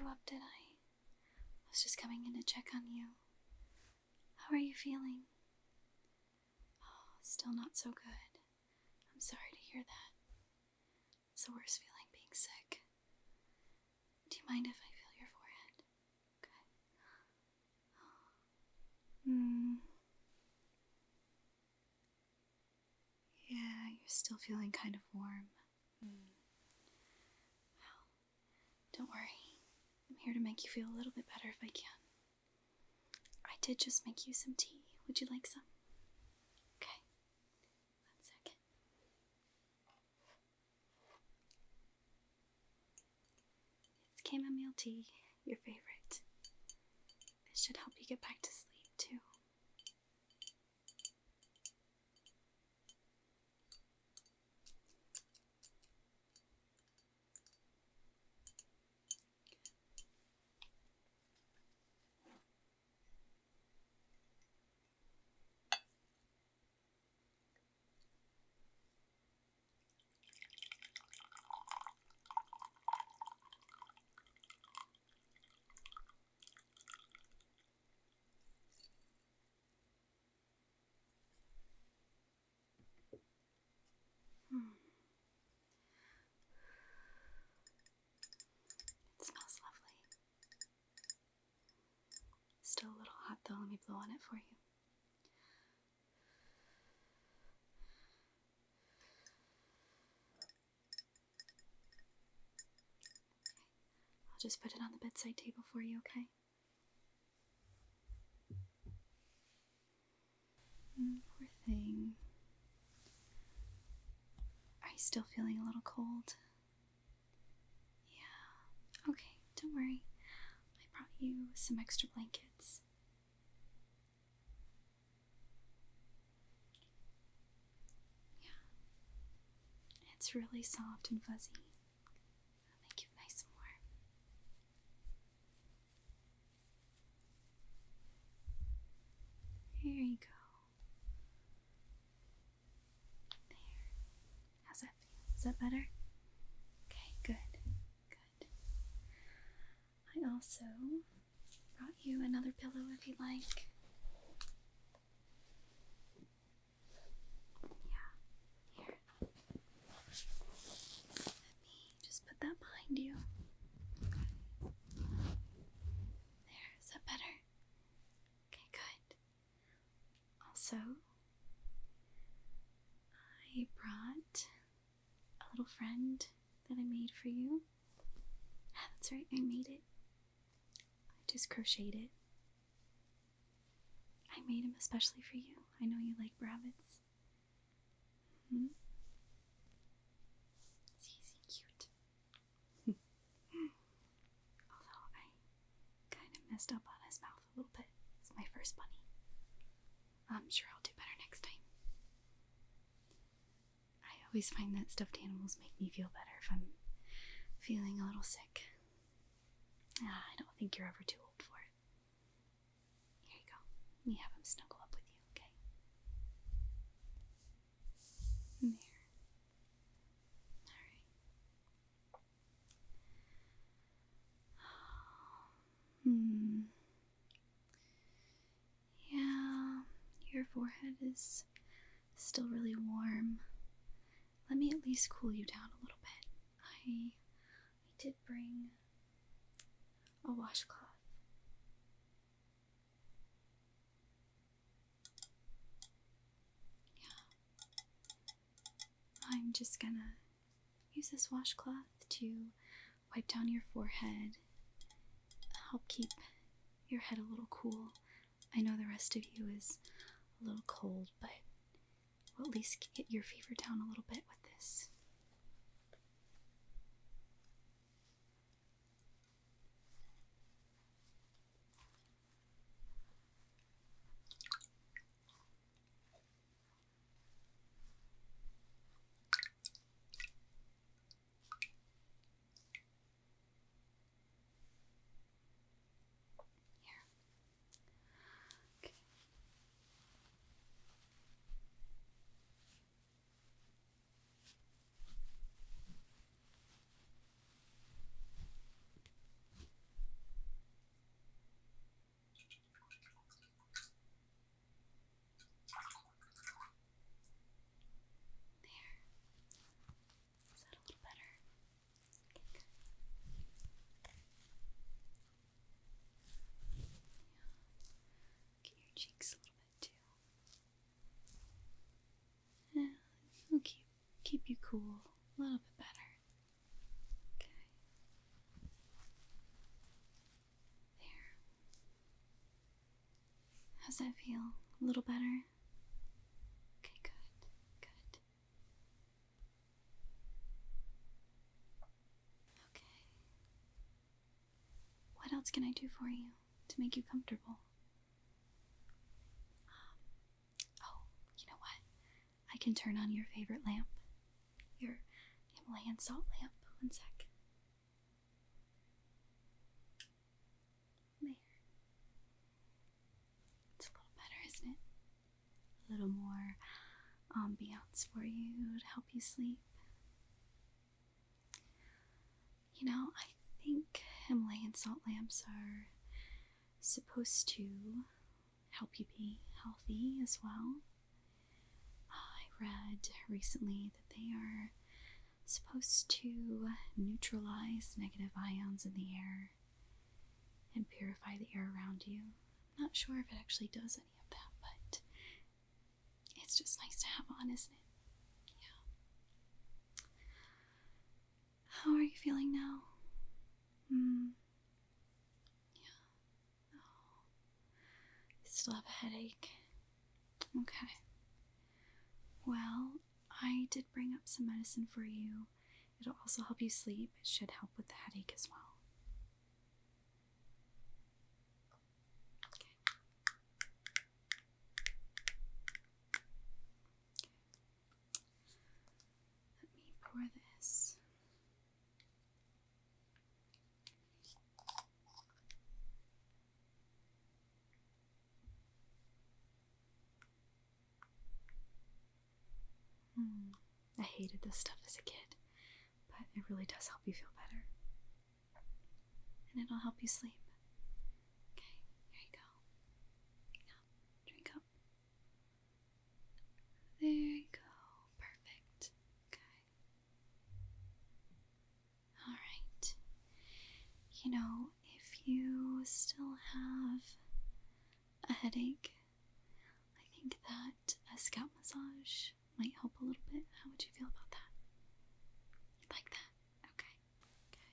you up, did I? I was just coming in to check on you. How are you feeling? Oh, still not so good. I'm sorry to hear that. It's the worst feeling being sick. Do you mind if I feel your forehead? Okay. Yeah, you're still feeling kind of warm. Well, don't worry. I'm here to make you feel a little bit better if I can. I did just make you some tea. Would you like some? Okay. 1 second. It's chamomile tea, your favorite. It should help you get back to sleep, too. It smells lovely. Still a little hot though, let me blow on it for you. I'll just put it on the bedside table for you, okay? Poor thing. Are you still feeling a little cold? Yeah. Okay, don't worry. I brought you some extra blankets. Yeah. It's really soft and fuzzy. It'll make you nice and warm. There you go. There. How's that feel? Is that better? Okay, good. Good. I also brought you another pillow if you'd like. Yeah, here. Let me just put that behind you. There, is that better? Okay, good. Also, I brought a little friend that I made for you. That's right, I made it. I just crocheted it. I made him especially for you. I know you like rabbits. He's cute. Although I kind of messed up on his mouth a little bit. It's my first bunny. I'm sure I'll do better next time. I always find that stuffed animals make me feel better if I'm feeling a little sick. I don't think you're ever too old for it. Here you go. Let me have him snuggle up with you, okay? There. Alright. Yeah, your forehead is still really warm. Let me at least cool you down a little bit. I did bring a washcloth. Yeah. I'm just gonna use this washcloth to wipe down your forehead, help keep your head a little cool. I know the rest of you is a little cold, but we'll at least get your fever down a little bit with this. cheeks a little bit too. Yeah, it'll keep you cool a little bit better. Okay. There. How's that feel? A little better? Okay, good. Good. Okay. What else can I do for you to make you comfortable? Oh, you know what? I can turn on your favorite lamp. Your Himalayan salt lamp. One sec. There. It's a little better, isn't it? A little more ambiance for you to help you sleep. You know, I think Himalayan salt lamps are supposed to help you be healthy as well. I read recently that they are supposed to neutralize negative ions in the air and purify the air around you. I'm not sure if it actually does any of that, but it's just nice to have on, isn't it? Yeah. How are you feeling now? Yeah. Oh. You still have a headache? Okay. Well, I did bring up some medicine for you. It'll also help you sleep. It should help with the headache as well. Okay. Let me pour this. I hated this stuff as a kid, but it really does help you feel better. And it'll help you sleep. Okay, here you go. Yeah, drink up. There you go. Perfect. Okay. Alright. You know, if you still have a headache, I think that a scalp massage might help a little bit. How would you feel about that? You'd like that? Okay. Okay.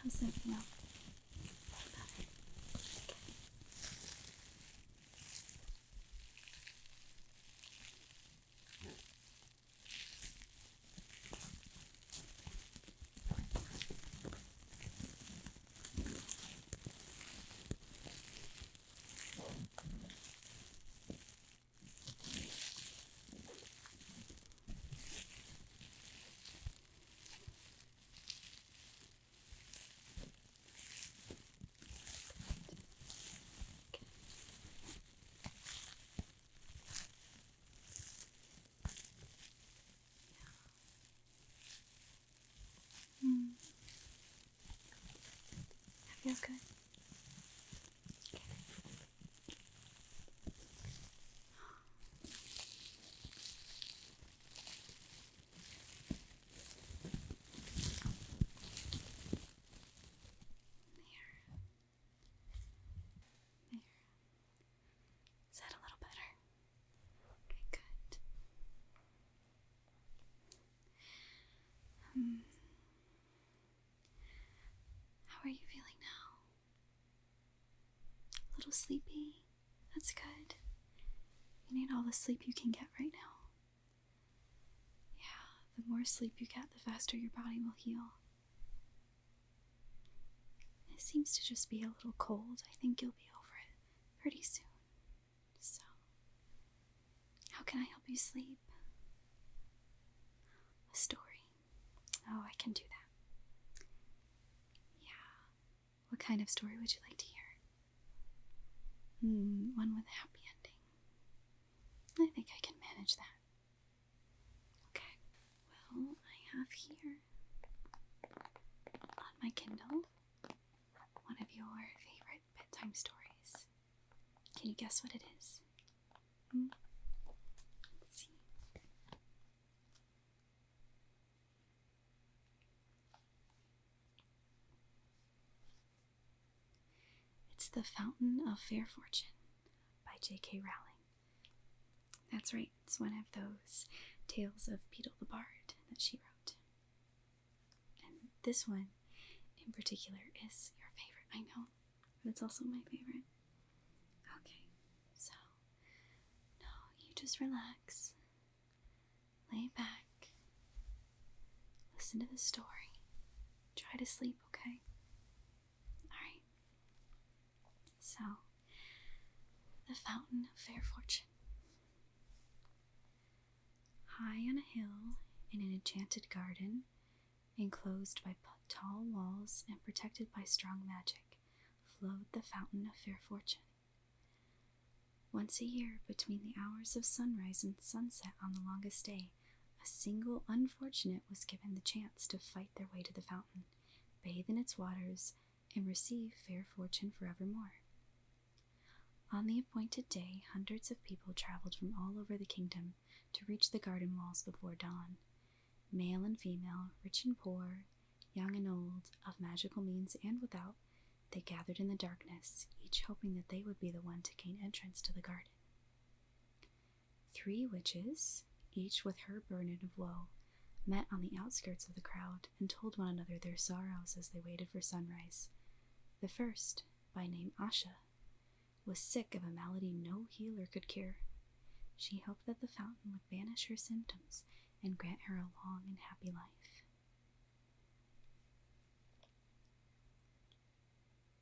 How's that feel? Better. Okay. That feels good. There. Is that a little better? Okay, good. How are you feeling now? A little sleepy? That's good. You need all the sleep you can get right now. Yeah, the more sleep you get, the faster your body will heal. It seems to just be a little cold. I think you'll be over it pretty soon. So, how can I help you sleep? A story. Oh, I can do that. Yeah. What kind of story would you like to hear? One with a happy ending. I think I can manage that. Okay. Well, I have here on my Kindle one of your favorite bedtime stories. Can you guess what it is? Let's see. The Fountain of Fair Fortune by J.K. Rowling. That's right, it's one of those tales of Beetle the Bard that she wrote. And this one in particular is your favorite, I know, but it's also my favorite. Okay, so now you just relax, lay back, listen to the story, try to sleep, okay? Alright. So, the Fountain of Fair Fortune. High on a hill in an enchanted garden, enclosed by tall walls and protected by strong magic, flowed the Fountain of Fair Fortune. Once a year, between the hours of sunrise and sunset on the longest day, a single unfortunate was given the chance to fight their way to the fountain, bathe in its waters, and receive fair fortune forevermore. On the appointed day, hundreds of people traveled from all over the kingdom to reach the garden walls before dawn. Male and female, rich and poor, young and old, of magical means and without, they gathered in the darkness, each hoping that they would be the one to gain entrance to the garden. 3 witches, each with her burden of woe, met on the outskirts of the crowd and told one another their sorrows as they waited for sunrise. The first, by name Asha, was sick of a malady no healer could cure. She hoped that the fountain would banish her symptoms and grant her a long and happy life.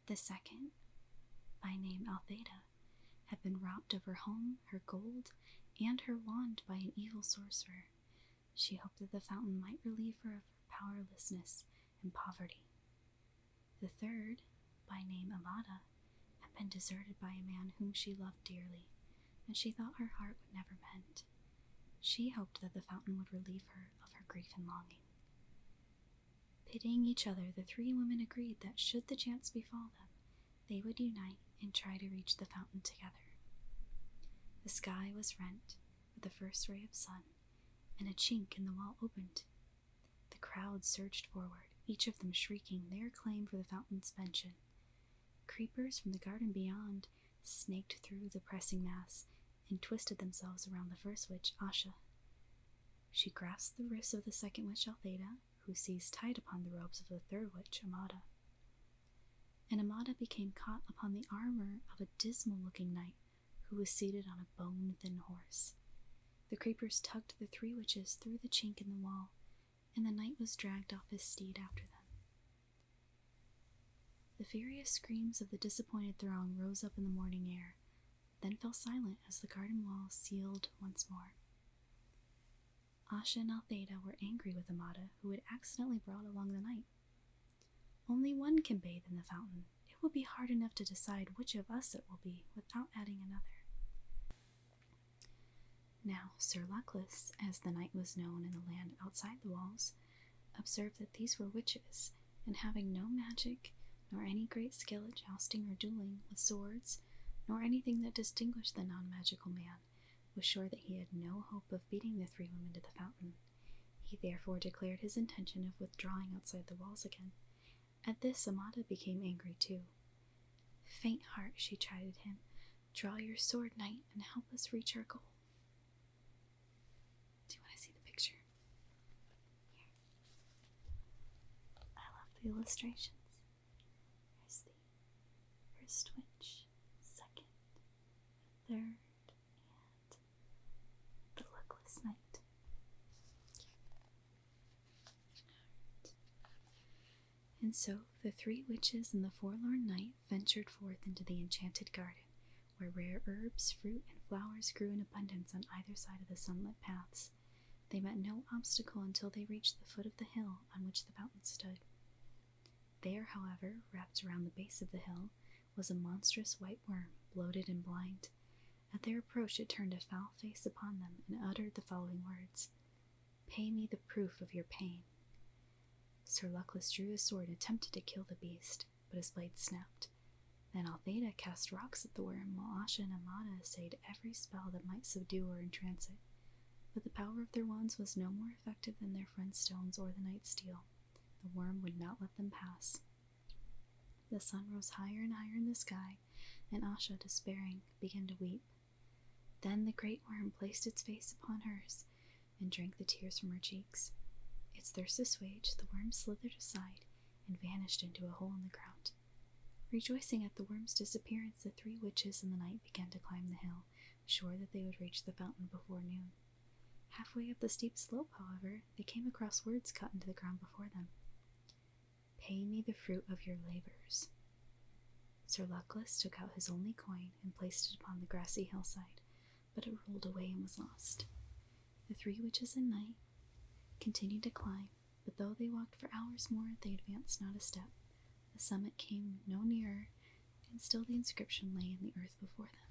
The second, by name Altheda, had been robbed of her home, her gold, and her wand by an evil sorcerer. She hoped that the fountain might relieve her of her powerlessness and poverty. The third, by name Amada, had been deserted by a man whom she loved dearly, and she thought her heart would never mend. She hoped that the fountain would relieve her of her grief and longing. Pitying each other, the 3 women agreed that should the chance befall them, they would unite and try to reach the fountain together. The sky was rent with the first ray of sun, and a chink in the wall opened. The crowd surged forward, each of them shrieking their claim for the fountain's pension. Creepers from the garden beyond snaked through the pressing mass and twisted themselves around the first witch, Asha. She grasped the wrists of the second witch, Altheda, who seized tight upon the robes of the third witch, Amada. And Amada became caught upon the armor of a dismal-looking knight who was seated on a bone-thin horse. The creepers tugged the 3 witches through the chink in the wall, and the knight was dragged off his steed after them. The furious screams of the disappointed throng rose up in the morning air, then fell silent as the garden wall sealed once more. Asha and Altheda were angry with Amada, who had accidentally brought along the knight. Only one can bathe in the fountain. It will be hard enough to decide which of us it will be without adding another. Now, Sir Luckless, as the knight was known in the land outside the walls, observed that these were witches, and having no magic, nor any great skill at jousting or dueling with swords, nor anything that distinguished the non-magical man, was sure that he had no hope of beating the 3 women to the fountain. He therefore declared his intention of withdrawing outside the walls again. At this, Amada became angry too. "Faint heart," she chided him, "draw your sword, knight, and help us reach our goal." Do you want to see the picture? Here. I love the illustrations. Here's the first witch, second, third, and the luckless knight. And so the 3 witches and the forlorn knight ventured forth into the enchanted garden, where rare herbs, fruit, and flowers grew in abundance on either side of the sunlit paths. They met no obstacle until they reached the foot of the hill on which the fountain stood. There, however, wrapped around the base of the hill, was a monstrous white worm, bloated and blind. At their approach it turned a foul face upon them and uttered the following words: "Pay me the proof of your pain." Sir Luckless drew his sword and attempted to kill the beast, but his blade snapped. Then Altheda cast rocks at the worm, while Asha and Amada essayed every spell that might subdue or entrance it. But the power of their wands was no more effective than their friend's stones or the knight's steel. The worm would not let them pass. The sun rose higher and higher in the sky, and Asha, despairing, began to weep. Then the great worm placed its face upon hers and drank the tears from her cheeks. Its thirst assuaged, the worm slithered aside and vanished into a hole in the ground. Rejoicing at the worm's disappearance, the three witches in the night began to climb the hill, sure that they would reach the fountain before noon. Halfway up the steep slope, however, they came across words cut into the ground before them. "Pay me the fruit of your labors." Sir Luckless took out his only coin and placed it upon the grassy hillside, but it rolled away and was lost. The three witches in night continued to climb, but though they walked for hours more, they advanced not a step. The summit came no nearer, and still the inscription lay in the earth before them.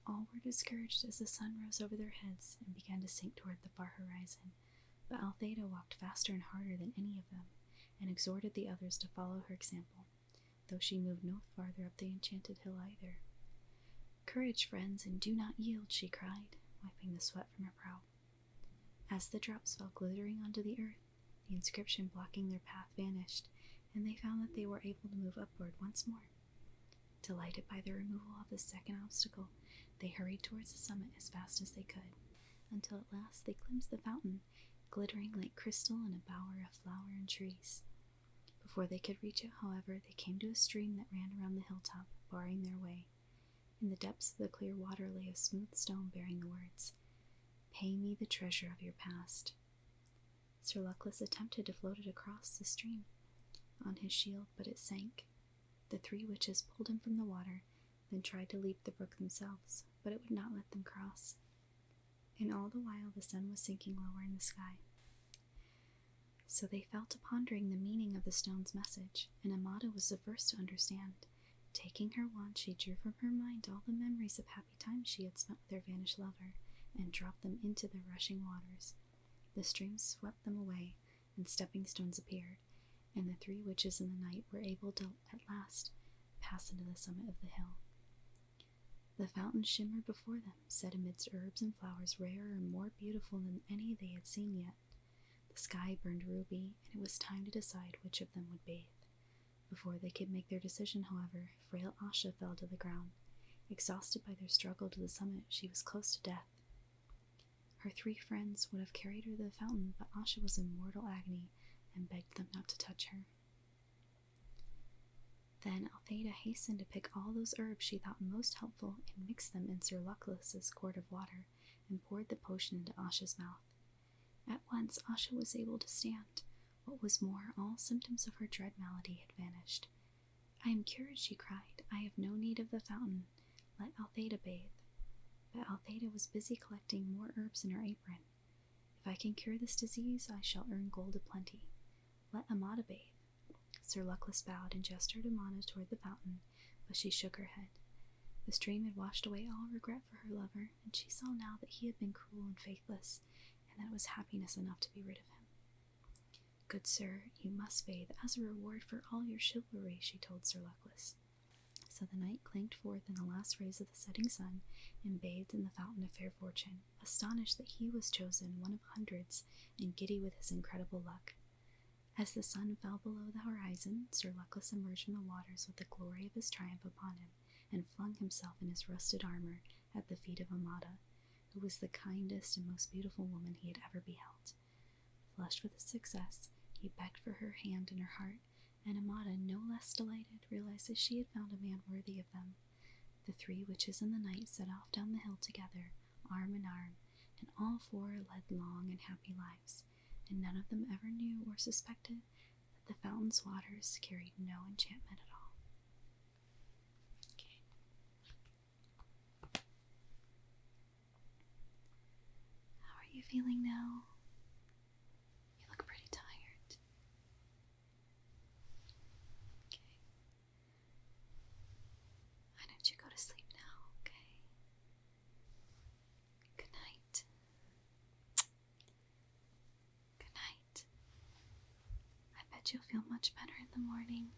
All were discouraged as the sun rose over their heads and began to sink toward the far horizon, but Althea walked faster and harder than any of them, and exhorted the others to follow her example, though she moved no farther up the enchanted hill either. "Courage, friends, and do not yield," she cried, wiping the sweat from her brow. As the drops fell glittering onto the earth, the inscription blocking their path vanished, and they found that they were able to move upward once more. Delighted by the removal of the second obstacle, they hurried towards the summit as fast as they could, until at last they glimpsed the fountain, glittering like crystal in a bower of flower and trees. Before they could reach it, however, they came to a stream that ran around the hilltop, barring their way. In the depths of the clear water lay a smooth stone bearing the words, "Pay me the treasure of your past." Sir Luckless attempted to float it across the stream on his shield, but it sank. The three witches pulled him from the water, then tried to leap the brook themselves, but it would not let them cross. And all the while the sun was sinking lower in the sky. So they fell to pondering the meaning of the stone's message, and Amada was the first to understand. Taking her wand, she drew from her mind all the memories of happy times she had spent with her vanished lover, and dropped them into the rushing waters. The stream swept them away, and stepping stones appeared, and the three witches in the night were able to, at last, pass into the summit of the hill. The fountain shimmered before them, set amidst herbs and flowers rarer and more beautiful than any they had seen yet. The sky burned ruby, and it was time to decide which of them would bathe. Before they could make their decision, however, frail Asha fell to the ground. Exhausted by their struggle to the summit, she was close to death. Her three friends would have carried her to the fountain, but Asha was in mortal agony and begged them not to touch her. Then Althea hastened to pick all those herbs she thought most helpful and mixed them in Sir Luckless's quart of water and poured the potion into Asha's mouth. At once Asha was able to stand. What was more, all symptoms of her dread malady had vanished. "I am cured," she cried. "I have no need of the fountain. Let Althea bathe." But Althea was busy collecting more herbs in her apron. "If I can cure this disease, I shall earn gold aplenty. Let Amada bathe." Sir Luckless bowed and gestured Amada toward the fountain, but she shook her head. The stream had washed away all regret for her lover, and she saw now that he had been cruel and faithless, and that it was happiness enough to be rid of him. "Good sir, you must bathe as a reward for all your chivalry," she told Sir Luckless. So the knight clanked forth in the last rays of the setting sun and bathed in the fountain of fair fortune, astonished that he was chosen one of hundreds and giddy with his incredible luck. As the sun fell below the horizon, Sir Luckless emerged from the waters with the glory of his triumph upon him and flung himself in his rusted armor at the feet of Amada, who was the kindest and most beautiful woman he had ever beheld. Flushed with his success, he begged for her hand and her heart, and Amada, no less delighted, realized that she had found a man worthy of them. The three witches in the night set off down the hill together, arm in arm, and all four led long and happy lives, and none of them ever knew or suspected that the fountain's waters carried no enchantment at all. Okay. How are you feeling now? You look pretty tired. Okay. Why don't you go to sleep now, okay? Good night. Good night. I bet you'll feel much better in the morning.